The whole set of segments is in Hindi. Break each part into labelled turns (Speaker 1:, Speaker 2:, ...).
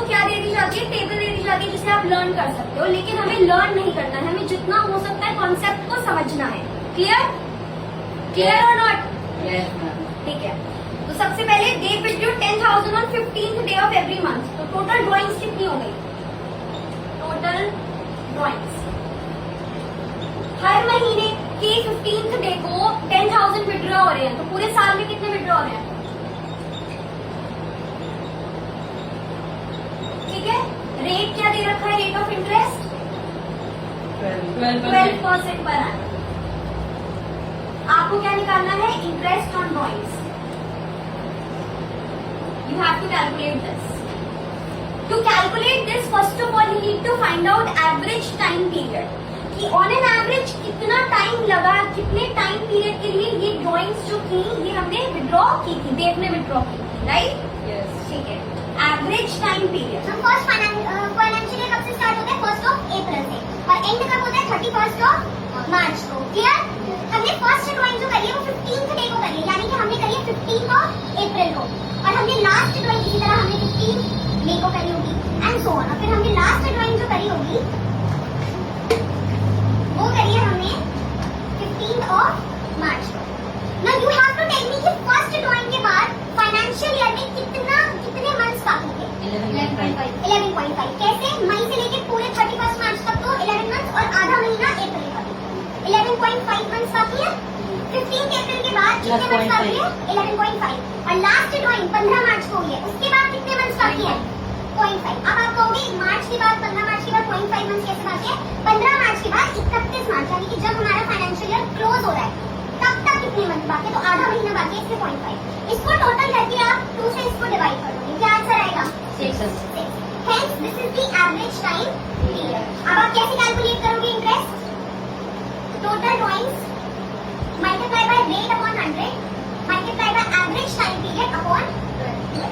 Speaker 1: क्या दे दी जाती है, टेबल दे दी जाती है जिसे आप लर्न कर सकते हो, लेकिन हमें लर्न नहीं करना है, हमें जितना हो सकता है कॉन्सेप्ट को समझना है। क्लियर? क्लियर और नॉट? ठीक है, तो सबसे पहले they will do 10,000 on 15th day of every month. तो टोटल ड्रॉइंग्स कितनी हो गई? टोटल ड्रॉइंग्स हर महीने के 15th डे को 10,000 विड्रॉ हो रहे हैं, तो पूरे साल में कितने विड्रॉ हो रहे हैं? ठीक है, रेट क्या दे रखा है? रेट ऑफ इंटरेस्ट 12% पर annum। आपको क्या निकालना है? Interest on drawings. You have to calculate this. To calculate this, first of all, you need to find out average time period. कि on an average कितना टाइम लगा, कितने टाइम पीरियड के लिए ये ड्राइंग्स जो थी ये हमने विड्रॉ की थी, देव ने विड्रॉ की थी, राइट?
Speaker 2: यस।
Speaker 1: ठीक है, एवरेज टाइम पीरियड।
Speaker 3: हम फर्स्ट फाइनेंशियल ईयर कब से स्टार्ट होता है? 1 अप्रैल से, और एंड कब होता है? 31 मार्च को। क्लियर? हमने फर्स्ट ड्राइंग जो करी है वो 15th डे को करी है, यानी कि हमने करी है 15 अप्रैल को, और हमने लास्ट ड्राइंग इसी तरह हमने 15 मई को करी होगी, एंड सो ऑन। और फिर हमने लास्ट ड्राइंग जो करी होगी वो करी है हमने 15 मार्च को। Now you have to tell me कि फर्स्ट ड्राइंग के बाद फाइनेंशियल ईयर में कितने मंथ्स बाकी थे? 11.5। कैसे? मई से लेकर पूरे 31 मार्च तक तो 11 मंथ्स और आधा महीना अप्रैल का 11.5 मंथ्स बाकी है। 15 अप्रैल के बाद कितने मंथ्स बाकी है? 11.5। और लास्ट ड्राइंग 15 मार्च को हुई है, उसके बाद कितने मंथ्स बाकी है? 0.5। अब आप कहोगे मार्च के बाद 15 मार्च के बाद 0.5 मंथ्स कैसे बाकी है? 15 मार्च के बाद 31 मार्च, यानी कि जब हमारा फाइनेंशियल ईयर क्लोज हो रहा है तब तक कितने मंथ बाकी है? तो आधा महीना बाकी है, इससे 0.5। इसको टोटल करके आप 2 से इसको डिवाइड कर दोगे, क्या आंसर आएगा? 6। Hence this is the average time period. अब आप कैसे कैलकुलेट करोगे interest? Total drawings multiply by rate upon 100 multiply by average time period upon 12।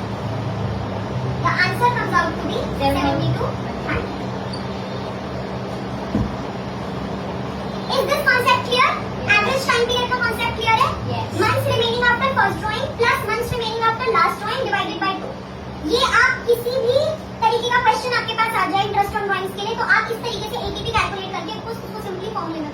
Speaker 3: The answer comes out to be 72 100. Is this concept clear? Average time period का concept clear है?
Speaker 1: Yes.
Speaker 3: Months remaining after first drawing plus months remaining after last drawing divided by 2. ये आप किसी भी तरीके का क्वेश्चन आपके पास आ जाए इंटरेस्ट ऑन ड्राइंग्स के लिए, तो आप इस तरीके से एटीपी कैलकुलेट करके उसको सिंपली फॉर्मूले में